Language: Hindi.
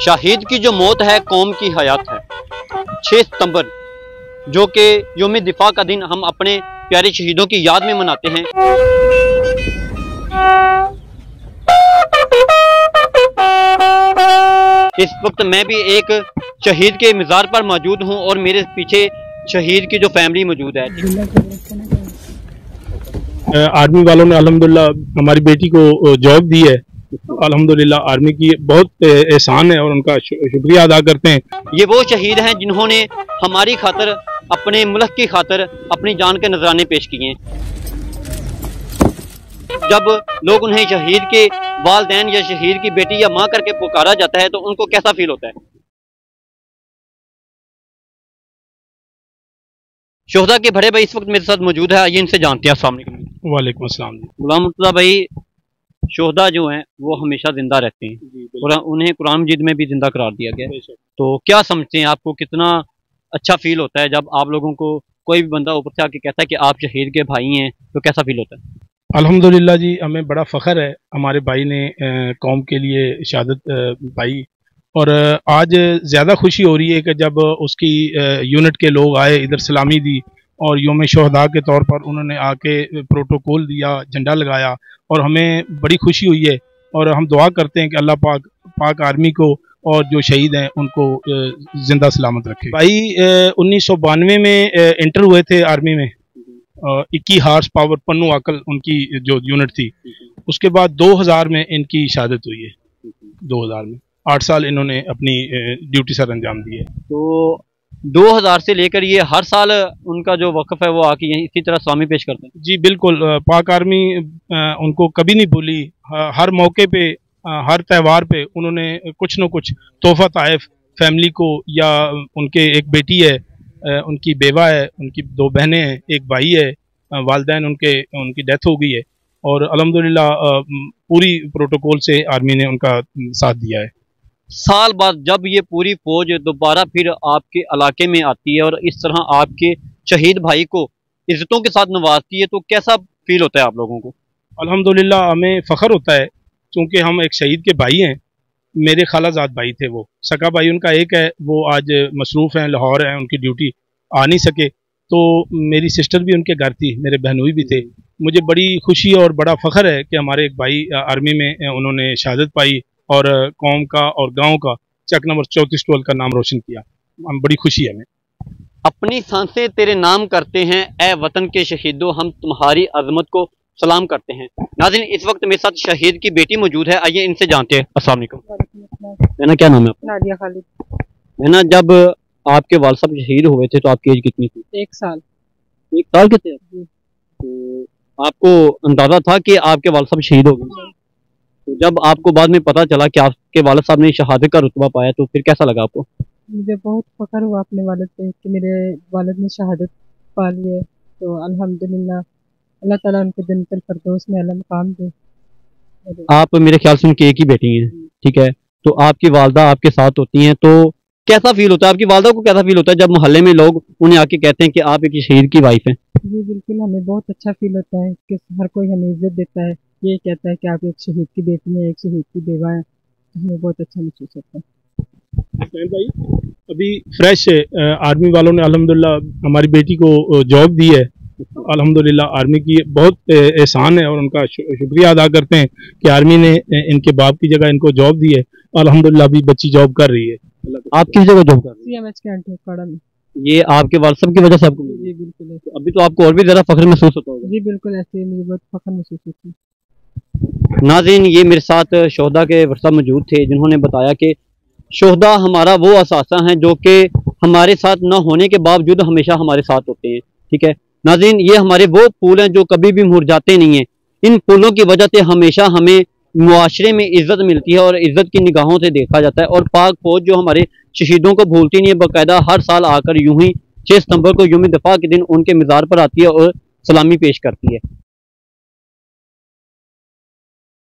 शाहिद की जो मौत है कौम की हयात है। 6 सितंबर जो कि यौम दिफा का दिन हम अपने प्यारे शहीदों की याद में मनाते हैं। इस वक्त मैं भी एक शहीद के मज़ार पर मौजूद हूं और मेरे पीछे शहीद की जो फैमिली मौजूद है। आर्मी वालों ने अल्हम्दुलिल्लाह हमारी बेटी को जॉब दी है। अल्हम्दुलिल्लाह आर्मी की बहुत एहसान है और उनका शुक्रिया अदा करते हैं। ये वो शहीद हैं जिन्होंने हमारी खातर, अपने मुल्क की खातर अपनी जान के नजराने पेश किए हैं। जब लोग उन्हें शहीद के वालिदैन या शहीद की बेटी या माँ करके पुकारा जाता है तो उनको कैसा फील होता है? शोहदा के बड़े भाई इस वक्त मेरे साथ मौजूद है, आइए इनसे जानते हैं। अस्सलाम वालेकुम। वालेकुम अस्सलाम। गुलाम मुर्तज़ा भाई, शोहदा जो हैं वो हमेशा जिंदा रहते हैं और उन्हें कुरान मजीद में भी जिंदा करार दिया गया है। तो क्या समझते हैं, आपको कितना अच्छा फील होता है जब आप लोगों को कोई भी बंदा ऊपर से आके कहता है कि आप शहीद के भाई हैं, तो कैसा फील होता है? अल्हम्दुलिल्लाह जी, हमें बड़ा फ़ख्र है हमारे भाई ने कौम के लिए शहादत पाई और आज ज़्यादा खुशी हो रही है कि जब उसकी यूनिट के लोग आए, इधर सलामी दी और यौम शोहदा के तौर पर उन्होंने आके प्रोटोकॉल दिया, झंडा लगाया और हमें बड़ी खुशी हुई है। और हम दुआ करते हैं कि अल्लाह पाक आर्मी को और जो शहीद हैं उनको जिंदा सलामत रखे। भाई 1992 में इंटर हुए थे आर्मी में, 21 हार्स पावर पन्नू आकल उनकी जो यूनिट थी। उसके बाद 2000 में इनकी शहादत हुई है। 2000 में 8 साल इन्होंने अपनी ड्यूटी सर अंजाम दी है। तो 2000 से लेकर ये हर साल उनका जो वक़्फ़ है वो आके यहीं इसी तरह सलामी पेश करते हैं? जी बिल्कुल, पाक आर्मी उनको कभी नहीं भूली। हर मौके पे, हर त्यौहार पे उन्होंने कुछ न कुछ तोहफा ताइफ फैमिली को, या उनके एक बेटी है, उनकी बेवा है, उनकी 2 बहनें हैं, एक भाई है, वालिदैन उनकी डेथ हो गई है और अल्हम्दुलिल्लाह पूरी प्रोटोकॉल से आर्मी ने उनका साथ दिया है। साल बाद जब ये पूरी फौज दोबारा फिर आपके इलाके में आती है और इस तरह आपके शहीद भाई को इज्जतों के साथ नवाजती है, तो कैसा फील होता है आप लोगों को? अल्हम्दुलिल्लाह हमें फ़ख्र होता है क्योंकि हम एक शहीद के भाई हैं। मेरे खालाजाद भाई थे, वो सका भाई उनका एक है, वो आज मसरूफ़ हैं, लाहौर हैं, उनकी ड्यूटी आ नहीं सके। तो मेरी सिस्टर भी उनके घर थी, मेरे बहनोई भी थे। मुझे बड़ी खुशी और बड़ा फ़ख्र है कि हमारे एक भाई आर्मी में उन्होंने शहादत पाई और कौम का और गांव का चक नंबर 34-12 का नाम रोशन किया। हम बड़ी खुशी है हमें। अपनी सांसें तेरे नाम करते हैं, ए वतन के शहीदों हम तुम्हारी अजमत को सलाम करते हैं। नाज़रीन, इस वक्त मेरे साथ शहीद की बेटी मौजूद है, आइए इनसे जानते हैं। अस्सलाम वालेकुम। मैना, क्या नाम है आपका? नादिया खालिद। मैना, जब आपके वालिद साहब शहीद हुए थे तो आपकी एज कितनी थी? 1 साल। 1 साल के थे? तो आपको अंदाजा था कि आपके वालिद साहब शहीद हो गए? तो जब आपको बाद में पता चला कि आपके वालिद साहब ने शहादत का रुतबा पाया तो फिर कैसा लगा आपको? मुझे बहुत फख्र हुआ अपने वालिद पे कि मेरे वालिद ने शहादत पा ली है। तो अल्हम्दुलिल्लाह, अल्लाह ताला उनको जन्नतुल फिरदौस में आला मकाम दे। आप मेरे ख्याल से उनकी एक ही बेटी हैं, ठीक है? तो आपकी वालदा आपके साथ होती हैं, तो कैसा फील होता है? आपकी वालदा को कैसा फील होता है जब मोहल्ले में लोग उन्हें आके कहते हैं कि आप एक शहीद की वाइफ हैं? जी बिल्कुल, हमें बहुत अच्छा फील होता है कि हर कोई हमें इज्जत देता है, ये कहता है कि आप एक शहीद की बेटी हैं, एक शहीद की बेवा हैं। तो हमें बहुत अच्छा महसूस होता है। भाई अभी फ्रेश आर्मी वालों ने अल्हम्दुलिल्लाह हमारी बेटी को जॉब दी है। अल्हम्दुलिल्लाह आर्मी की बहुत एहसान है और उनका शुक्रिया अदा करते हैं कि आर्मी ने इनके बाप की जगह इनको जॉब दी है। अल्हम्दुलिल्लाह अभी बच्ची जॉब कर रही है। आप किस जगह जॉब कर रही हैं? CMH के अंटियापाड़ा में। ये आपके वालिद साहब की वजह से आपको? जी बिल्कुल। तो अभी तो आपको और भी ज़्यादा फख्र महसूस होता होगा? जी बिल्कुल, ऐसे ही मुझे बहुत फख्र महसूस होती है। नाज़रीन, ये मेरे साथ शोहदा के वर्सा मौजूद थे जिन्होंने बताया कि शोहदा हमारा वो असासा हैं जो कि हमारे साथ न होने के बावजूद हमेशा हमारे साथ होते हैं, ठीक है? नाज़रीन, ये हमारे वो फूल हैं जो कभी भी मुरझाते नहीं हैं। इन फूलों की वजह से हमेशा हमें मुआशरे में इज्जत मिलती है और इज्जत की निगाहों से देखा जाता है। और पाक फौज जो हमारे शहीदों को भूलती नहीं है, बाकायदा हर साल आकर यूं ही 6 सितंबर को यौम दिफा के दिन उनके मज़ार पर आती है और सलामी पेश करती है।